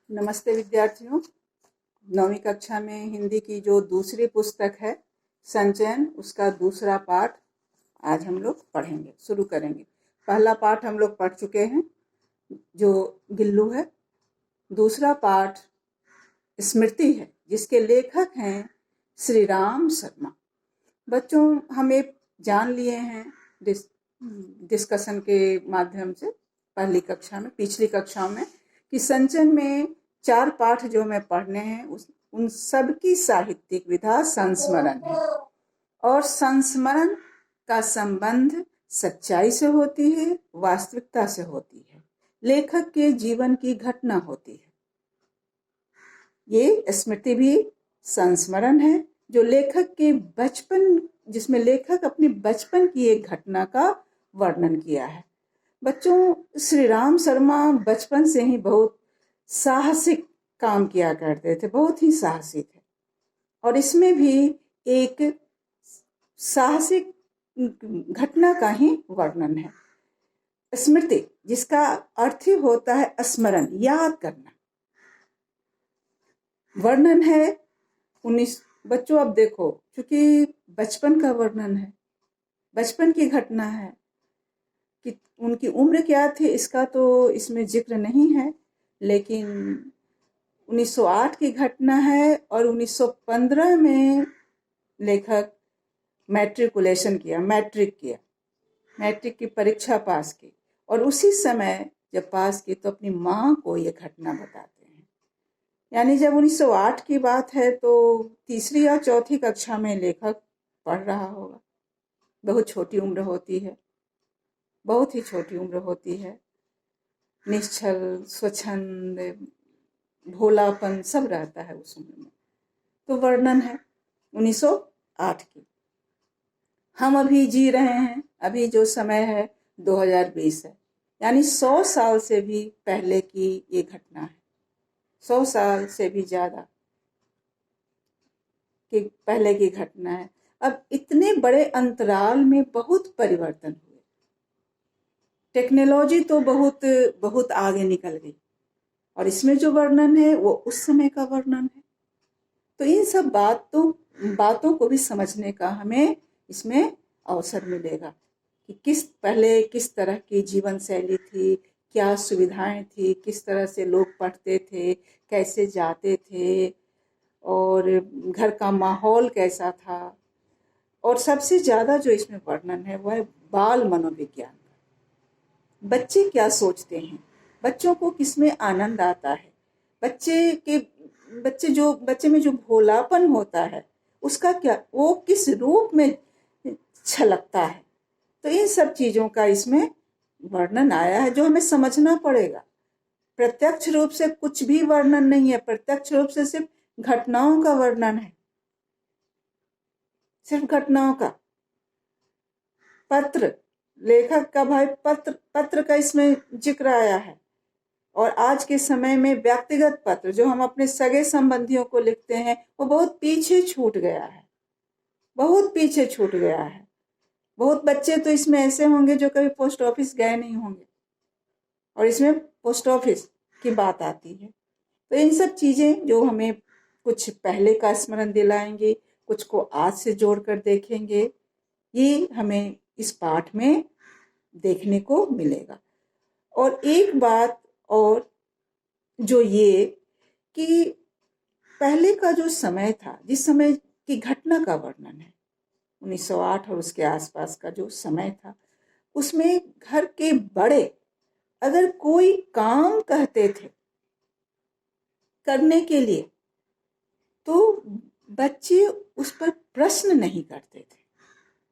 नमस्ते विद्यार्थियों। 9वीं कक्षा में हिंदी की जो दूसरी पुस्तक है संचयन, उसका दूसरा पाठ आज हम लोग पढ़ेंगे, शुरू करेंगे। पहला पाठ हम लोग पढ़ चुके हैं जो गिल्लू है। दूसरा पाठ स्मृति है जिसके लेखक हैं श्री राम शर्मा। बच्चों, हम एक जान लिए हैं डिस्कशन के माध्यम से पिछली कक्षाओं में कि संचयन में 4 पाठ जो हमें पढ़ने हैं उन सब की साहित्यिक विधा संस्मरण है और संस्मरण का संबंध सच्चाई से होती है, वास्तविकता से होती है, लेखक के जीवन की घटना होती है। ये स्मृति भी संस्मरण है जो लेखक के बचपन, जिसमें लेखक अपने बचपन की एक घटना का वर्णन किया है। बच्चों, श्री राम शर्मा बचपन से ही बहुत साहसिक काम किया करते थे, बहुत ही साहसी थे। और इसमें भी एक साहसिक घटना का ही वर्णन है। स्मृति जिसका अर्थ ही होता है स्मरण, याद करना। वर्णन है 19। बच्चों अब देखो, क्योंकि बचपन का वर्णन है, बचपन की घटना है कि उनकी उम्र क्या थी इसका तो इसमें जिक्र नहीं है, लेकिन 1908 की घटना है और 1915 में लेखक मैट्रिक की परीक्षा पास की और उसी समय जब पास की तो अपनी माँ को ये घटना बताते हैं। यानी जब 1908 की बात है तो तीसरी या चौथी कक्षा में लेखक पढ़ रहा होगा। बहुत छोटी उम्र होती है, बहुत ही छोटी उम्र होती है। निश्चल, स्वच्छंद, भोलापन सब रहता है उस उम्र में। तो वर्णन है 1908 की। हम अभी जी रहे हैं, अभी जो समय है 2020 है, यानी 100 साल से भी पहले की ये घटना है। 100 साल से भी ज्यादा कि पहले की घटना है। अब इतने बड़े अंतराल में बहुत परिवर्तन हुए, टेक्नोलॉजी तो बहुत बहुत आगे निकल गई और इसमें जो वर्णन है वो उस समय का वर्णन है। तो इन सब बातों को भी समझने का हमें इसमें अवसर मिलेगा कि पहले किस तरह की जीवन शैली थी, क्या सुविधाएं थी, किस तरह से लोग पढ़ते थे, कैसे जाते थे और घर का माहौल कैसा था। और सबसे ज्यादा जो इसमें वर्णन है वह है बाल मनोविज्ञान। बच्चे क्या सोचते हैं, बच्चों को किसमें आनंद आता है, बच्चे में जो भोलापन होता है उसका क्या, वो किस रूप में छलकता है। तो इन सब चीजों का इसमें वर्णन आया है जो हमें समझना पड़ेगा। प्रत्यक्ष रूप से कुछ भी वर्णन नहीं है, प्रत्यक्ष रूप से सिर्फ घटनाओं का वर्णन है, सिर्फ घटनाओं का। पत्र, लेखक का भाई पत्र का इसमें जिक्र आया है। और आज के समय में व्यक्तिगत पत्र जो हम अपने सगे संबंधियों को लिखते हैं वो बहुत पीछे छूट गया है, बहुत पीछे छूट गया है। बहुत बच्चे तो इसमें ऐसे होंगे जो कभी पोस्ट ऑफिस गए नहीं होंगे और इसमें पोस्ट ऑफिस की बात आती है। तो इन सब चीजें जो हमें कुछ पहले का स्मरण दिलाएंगे, कुछ को आज से जोड़कर देखेंगे, ये हमें इस पाठ में देखने को मिलेगा। और एक बात और जो ये कि पहले का जो समय था, जिस समय की घटना का वर्णन है 1908 और उसके आसपास का जो समय था, उसमें घर के बड़े अगर कोई काम कहते थे करने के लिए तो बच्चे उस पर प्रश्न नहीं करते थे।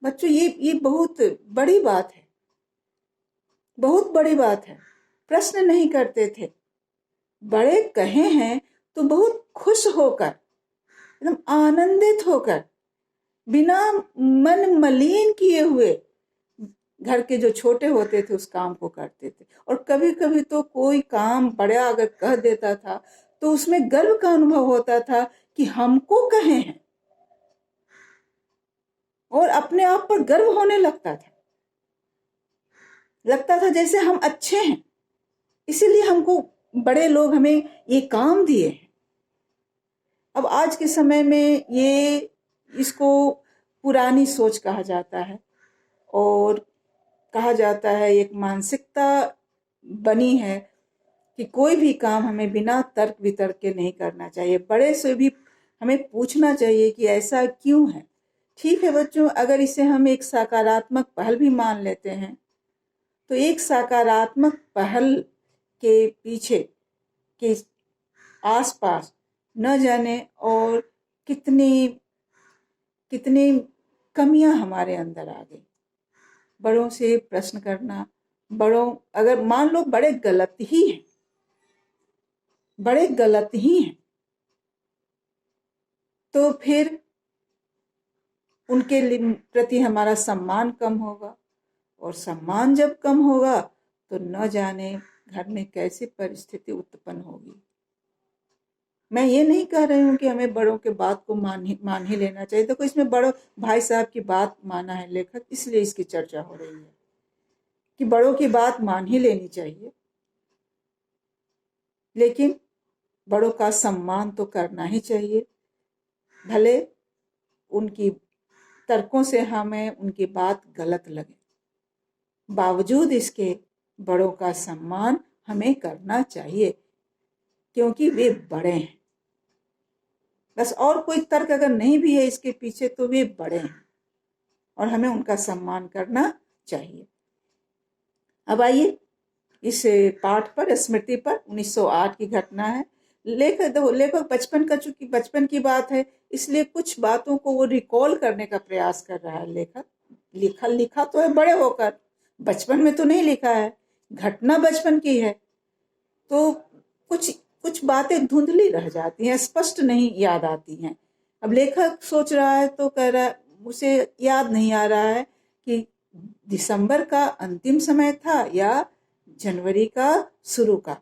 बच्चों, ये बहुत बड़ी बात है, बहुत बड़ी बात है। प्रश्न नहीं करते थे, बड़े कहे हैं तो बहुत खुश होकर, एकदम आनंदित होकर, बिना मन मलिन किए हुए घर के जो छोटे होते थे उस काम को करते थे। और कभी कभी तो कोई काम बड़ा अगर कह देता था तो उसमें गर्व का अनुभव होता था कि हमको कहे हैं और अपने आप पर गर्व होने लगता था जैसे हम अच्छे हैं, इसीलिए हमको बड़े लोग हमें ये काम दिए हैं। अब आज के समय में ये इसको पुरानी सोच कहा जाता है और कहा जाता है, एक मानसिकता बनी है कि कोई भी काम हमें बिना तर्क वितर्क के नहीं करना चाहिए। बड़े से भी हमें पूछना चाहिए कि ऐसा क्यों है। ठीक है बच्चों, अगर इसे हम एक सकारात्मक पहल भी मान लेते हैं तो एक सकारात्मक पहल के पीछे के आसपास न जाने और कितनी कितनी कमियां हमारे अंदर आ गई। बड़ों से प्रश्न करना, बड़ों अगर मान लो बड़े गलत ही हैं, बड़े गलत ही हैं, तो फिर उनके प्रति हमारा सम्मान कम होगा, और सम्मान जब कम होगा तो न जाने घर में कैसी परिस्थिति उत्पन्न होगी। मैं ये नहीं कह रही हूँ कि हमें बड़ों के बात को मान ही लेना चाहिए। देखो, इसमें बड़ों भाई साहब की बात माना है लेखक, इसलिए इसकी चर्चा हो रही है कि बड़ों की बात मान ही लेनी चाहिए, लेकिन बड़ों का सम्मान तो करना ही चाहिए। भले उनकी तर्कों से हमें उनकी बात गलत लगे, बावजूद इसके बड़ों का सम्मान हमें करना चाहिए, क्योंकि वे बड़े हैं। बस, और कोई तर्क अगर नहीं भी है इसके पीछे तो वे बड़े हैं और हमें उनका सम्मान करना चाहिए। अब आइए इस पाठ पर, स्मृति पर 1908 की घटना है। लेखक चूंकि बचपन की बात है, इसलिए कुछ बातों को वो रिकॉल करने का प्रयास कर रहा है। लेखक लिखा तो है बड़े होकर, बचपन में तो नहीं लिखा है, घटना बचपन की है, तो कुछ कुछ बातें धुंधली रह जाती हैं, स्पष्ट नहीं याद आती हैं। अब लेखक सोच रहा है तो कह रहा है, उसे याद नहीं आ रहा है कि दिसंबर का अंतिम समय था या जनवरी का शुरू का।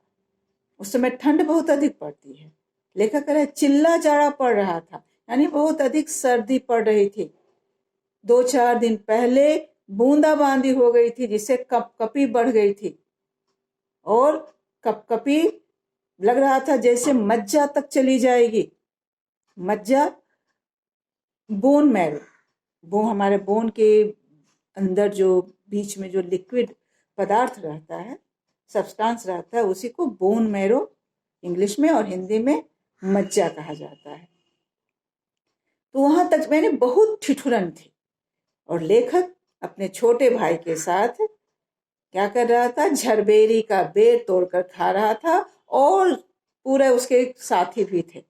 उस समय ठंड बहुत अधिक पड़ती है। लेखक कह रहा है चिल्ला जाड़ा पड़ रहा था, यानी बहुत अधिक सर्दी पड़ रही थी। 2-4 दिन पहले बूंदाबांदी हो गई थी, जिससे कपकपी बढ़ गई थी और कपकपी लग रहा था जैसे मज्जा तक चली जाएगी। मज्जा बोन मैरो, वो हमारे बोन के अंदर जो बीच में जो लिक्विड पदार्थ रहता है, सब्सटेंस रहता है, उसी को बोन मैरो इंग्लिश में और हिंदी में मज्जा कहा जाता है। तो वहां तक मैंने बहुत ठिठुरन थी और लेखक अपने छोटे भाई के साथ क्या कर रहा था, झरबेरी का बेर तोड़कर खा रहा था और पूरे उसके साथी भी थे।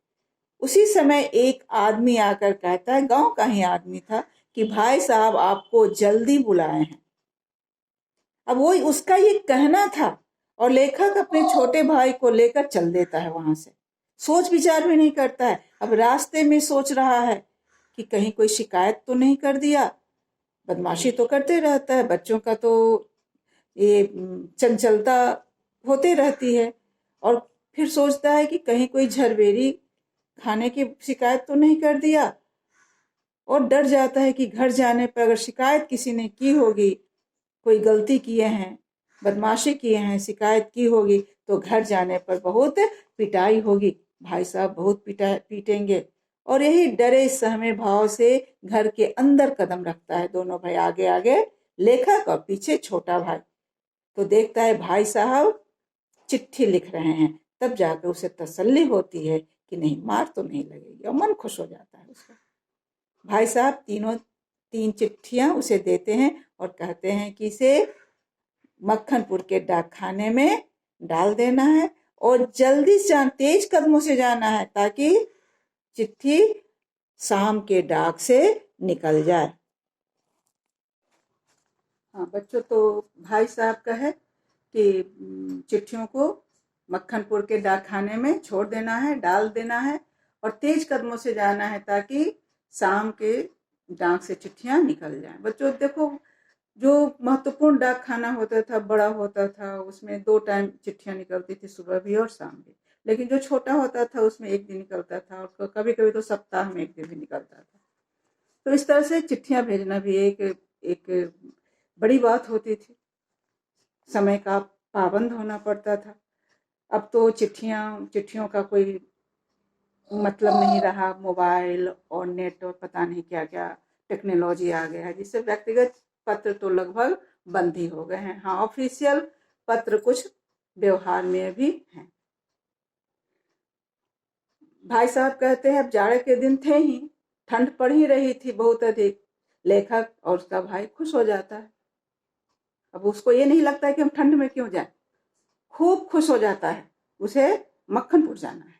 उसी समय एक आदमी आकर कहता है, गांव का ही आदमी था, कि भाई साहब आपको जल्दी बुलाए हैं। अब वो उसका ये कहना था और लेखक अपने छोटे भाई को लेकर चल देता है वहां से, सोच विचार भी नहीं करता है। अब रास्ते में सोच रहा है कि कहीं कोई शिकायत तो नहीं कर दिया, बदमाशी तो करते रहता है, बच्चों का तो ये चंचलता होते रहती है। और फिर सोचता है कि कहीं कोई झरबेरी खाने की शिकायत तो नहीं कर दिया, और डर जाता है कि घर जाने पर अगर शिकायत किसी ने की होगी, कोई गलती किए हैं, बदमाशी किए हैं, शिकायत की होगी, तो घर जाने पर बहुत पिटाई होगी, भाई साहब बहुत पीटेंगे। और यही डरे सहमे भाव से घर के अंदर कदम रखता है। दोनों भाई आगे आगे, लेखक और पीछे छोटा भाई। तो देखता है भाई साहब चिट्ठी लिख रहे हैं, तब जाकर उसे तसल्ली होती है कि नहीं, मार तो नहीं लगेगी, और मन खुश हो जाता है उसका। भाई साहब 3 चिट्ठियां उसे देते हैं और कहते हैं कि इसे मक्खनपुर के डाक खाने में डाल देना है और जल्दी से तेज कदमों से जाना है, ताकि चिट्ठी शाम के डाक से निकल जाए। हाँ बच्चों, तो भाई साहब का है कि चिट्ठियों को मक्खनपुर के डाक खाने में छोड़ देना है, डाल देना है और तेज कदमों से जाना है, ताकि शाम के डाक से चिट्ठियां निकल जाएं। बच्चों देखो, जो महत्वपूर्ण डाक खाना होता था, बड़ा होता था, उसमें 2 टाइम चिट्ठियां निकलती थी, सुबह भी और शाम भी। लेकिन जो छोटा होता था उसमें एक दिन निकलता था, और कभी कभी तो सप्ताह में एक दिन भी निकलता था। तो इस तरह से चिट्ठियां भेजना भी एक बड़ी बात होती थी। समय का पाबंद होना पड़ता था। अब तो चिट्ठियों का कोई मतलब नहीं रहा। मोबाइल और नेट और पता नहीं क्या क्या टेक्नोलॉजी आ गया है, जिससे व्यक्तिगत पत्र तो लगभग बंद ही हो गए हैं। हाँ, ऑफिशियल पत्र कुछ व्यवहार में भी हैं। भाई साहब कहते हैं अब जाड़े के दिन थे ही, ठंड पड़ ही रही थी बहुत अधिक। लेखक और उसका भाई खुश हो जाता है। अब उसको ये नहीं लगता है कि हम ठंड में क्यों जाए, खूब खुश हो जाता है। उसे मक्खनपुर जाना है,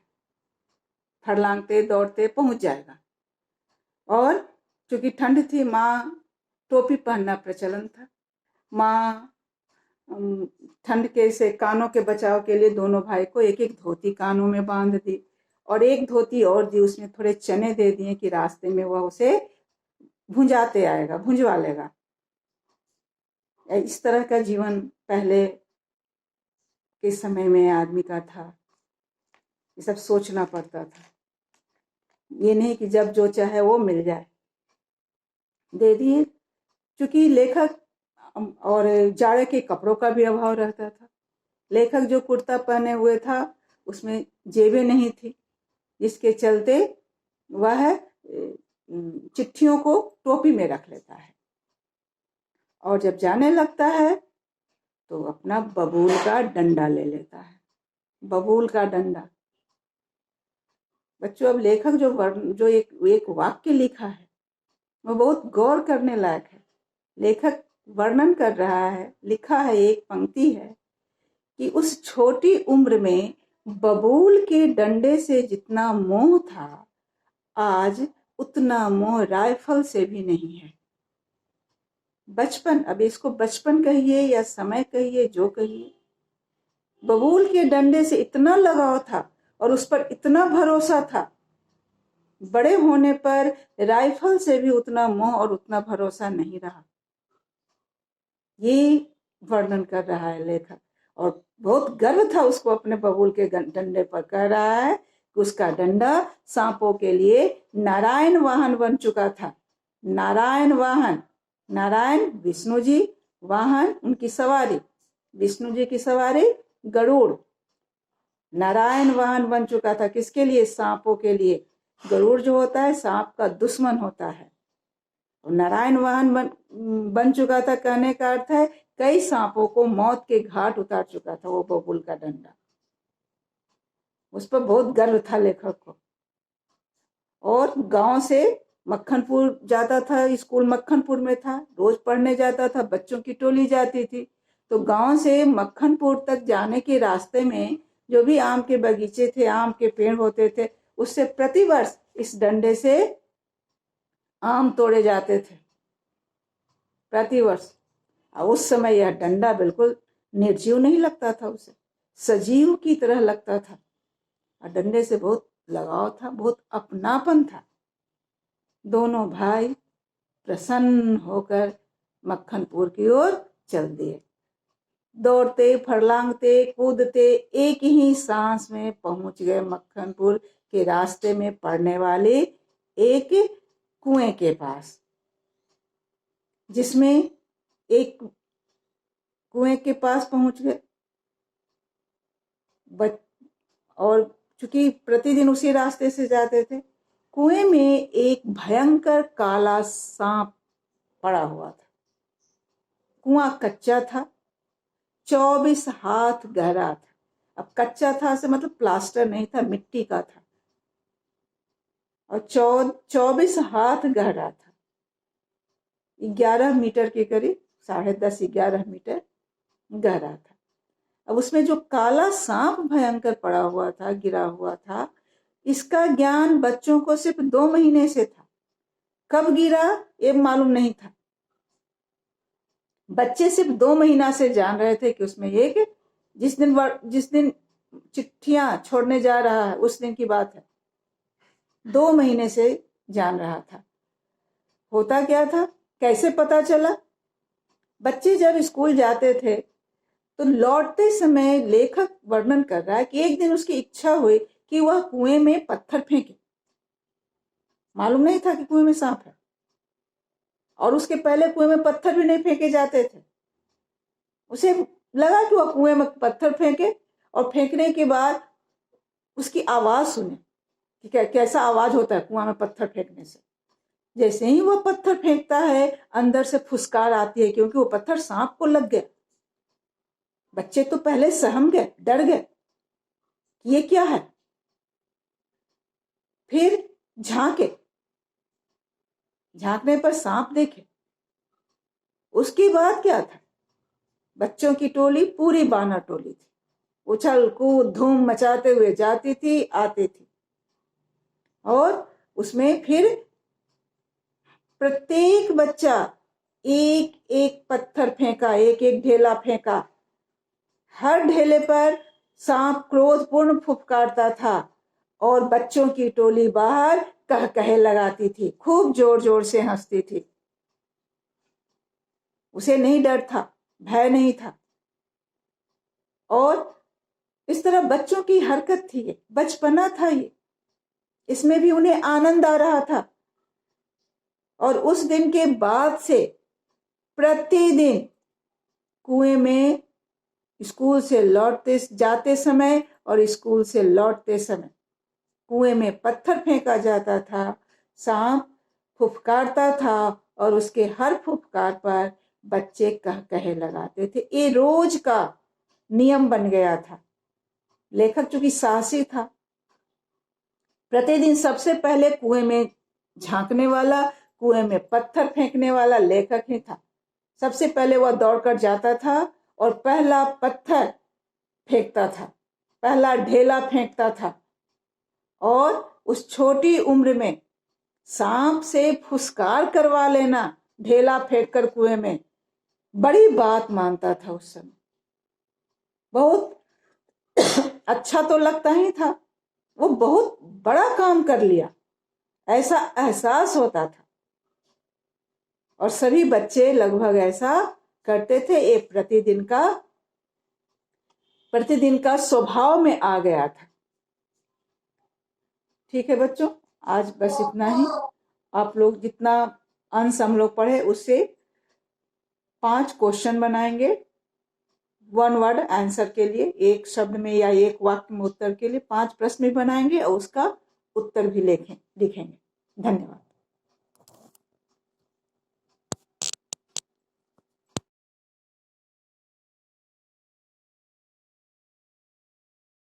फरलांगते दौड़ते पहुंच जाएगा। और चूंकि ठंड थी, माँ टोपी पहनना प्रचलन था। माँ ठंड के से कानों के बचाव के लिए दोनों भाई को एक एक धोती कानों में बांध दी, और एक धोती और दी, उसमें थोड़े चने दे दिए कि रास्ते में वह उसे भुंजाते आएगा, भुंजवा लेगा। इस तरह का जीवन पहले के समय में आदमी का था। ये सब सोचना पड़ता था, ये नहीं कि जब जो चाहे वो मिल जाए, दे दिए। क्योंकि लेखक और जाड़े के कपड़ों का भी अभाव रहता था। लेखक जो कुर्ता पहने हुए था उसमें जेबें नहीं थी, जिसके चलते वह चिट्ठियों को टोपी में रख लेता है, और जब जाने लगता है तो अपना बबूल का डंडा ले लेता है। बबूल का डंडा। बच्चों, अब लेखक जो एक वाक्य लिखा है वो बहुत गौर करने लायक है। लेखक वर्णन कर रहा है, लिखा है, एक पंक्ति है कि उस छोटी उम्र में बबूल के डंडे से जितना मोह था, आज उतना मोह राइफल से भी नहीं है। बचपन, अब इसको बचपन कहिए या समय कहिए, जो कहिए, बबूल के डंडे से इतना लगाव था और उस पर इतना भरोसा था। बड़े होने पर राइफल से भी उतना मोह और उतना भरोसा नहीं रहा। ये वर्णन कर रहा है लेखक, और बहुत गर्व था उसको अपने बबूल के डंडे पर। कह रहा है कि उसका डंडा सांपों के लिए नारायण वाहन बन चुका था। नारायण वाहन, नारायण विष्णु जी, वाहन उनकी सवारी, विष्णु जी की सवारी गरुड़। नारायण वाहन बन चुका था किसके लिए? सांपों के लिए। गरुड़ जो होता है सांप का दुश्मन होता है, और नारायण वाहन बन चुका था कहने का अर्थ है कई सांपों को मौत के घाट उतार चुका था वो बबूल का डंडा। उस पर बहुत गर्व था लेखक को। और गांव से मक्खनपुर जाता था, स्कूल मक्खनपुर में था, रोज पढ़ने जाता था, बच्चों की टोली जाती थी। तो गांव से मक्खनपुर तक जाने के रास्ते में जो भी आम के बगीचे थे, आम के पेड़ होते थे, उससे प्रतिवर्ष इस डंडे से आम तोड़े जाते थे, प्रतिवर्ष। और उस समय यह डंडा बिल्कुल निर्जीव नहीं लगता था, उसे सजीव की तरह लगता था, और डंडे से बहुत लगाव था, बहुत अपनापन था। दोनों भाई प्रसन्न होकर मक्खनपुर की ओर चल दिए। दौड़ते, फरलांगते, कूदते एक ही सांस में पहुंच गए मक्खनपुर के रास्ते में पड़ने वाले एक कुएं के पास, जिसमें एक कुएं के पास पहुंच गए। और चूंकि प्रतिदिन उसी रास्ते से जाते थे, कुएं में एक भयंकर काला सांप पड़ा हुआ था। कुआं कच्चा था, 24 हाथ गहरा था। अब कच्चा था से मतलब प्लास्टर नहीं था, मिट्टी का था, और 24 हाथ गहरा था। 11 मीटर के करीब, 10.5 11 मीटर गहरा था। अब उसमें जो काला सांप भयंकर पड़ा हुआ था, गिरा हुआ था, इसका ज्ञान बच्चों को सिर्फ 2 महीने से था। कब गिरा ये मालूम नहीं था। बच्चे सिर्फ 2 महीना से जान रहे थे कि उसमें एक जिस दिन चिट्ठियां छोड़ने जा रहा है उस दिन की बात है। 2 महीने से जान रहा था। होता क्या था, कैसे पता चला? बच्चे जब स्कूल जाते थे तो लौटते समय लेखक वर्णन कर रहा है कि एक दिन उसकी इच्छा हुई कि वह कुएं में पत्थर फेंके। मालूम नहीं था कि कुएं में सांप है, और उसके पहले कुएं में पत्थर भी नहीं फेंके जाते थे। उसे लगा कि वह कुएं में पत्थर फेंके, और फेंकने के बाद उसकी आवाज सुने कि कैसा आवाज होता है कुआं में पत्थर फेंकने से। जैसे ही वो पत्थर फेंकता है अंदर से फुसकार आती है, क्योंकि वो पत्थर सांप को लग गया। बच्चे तो पहले सहम गए, डर गए, ये क्या है। फिर झांकने पर सांप देखे। उसके बाद क्या था, बच्चों की टोली पूरी बानर टोली थी, उछल कूद धूम मचाते हुए जाती थी, आती थी। और उसमें फिर प्रत्येक बच्चा एक एक पत्थर फेंका, एक एक ढेला फेंका। हर ढेले पर सांप क्रोधपूर्ण फुफकारता था और बच्चों की टोली बाहर कह कहे लगाती थी, खूब जोर जोर से हंसती थी। उसे नहीं डर था, भय नहीं था। और इस तरह बच्चों की हरकत थी, ये बचपना था, ये इसमें भी उन्हें आनंद आ रहा था। और उस दिन के बाद से प्रतिदिन कुएं में स्कूल से लौटते जाते समय और स्कूल से लौटते समय कुएं में पत्थर फेंका जाता था। सांप फुफकारता था और उसके हर फुफकार पर बच्चे कह कहे लगाते थे। ये रोज का नियम बन गया था। लेखक चूंकि साहसी था, प्रतिदिन सबसे पहले कुएं में झांकने वाला, कुएं में पत्थर फेंकने वाला लेखक ही था। सबसे पहले वह दौड़कर जाता था और पहला पत्थर फेंकता था, पहला ढेला फेंकता था। और उस छोटी उम्र में सांप से फुसकार करवा लेना ढेला फेंककर कुएं में बड़ी बात मानता था। उस समय बहुत अच्छा तो लगता ही था, वो बहुत बड़ा काम कर लिया ऐसा एहसास होता था। और सभी बच्चे लगभग ऐसा करते थे। ये प्रतिदिन का स्वभाव में आ गया था। ठीक है बच्चों, आज बस इतना ही। आप लोग जितना अंश हम लोग पढ़े उससे 5 क्वेश्चन बनाएंगे, 1 वर्ड आंसर के लिए, एक शब्द में या एक वाक्य में उत्तर के लिए 5 प्रश्न भी बनाएंगे और उसका उत्तर भी लिखेंगे। धन्यवाद।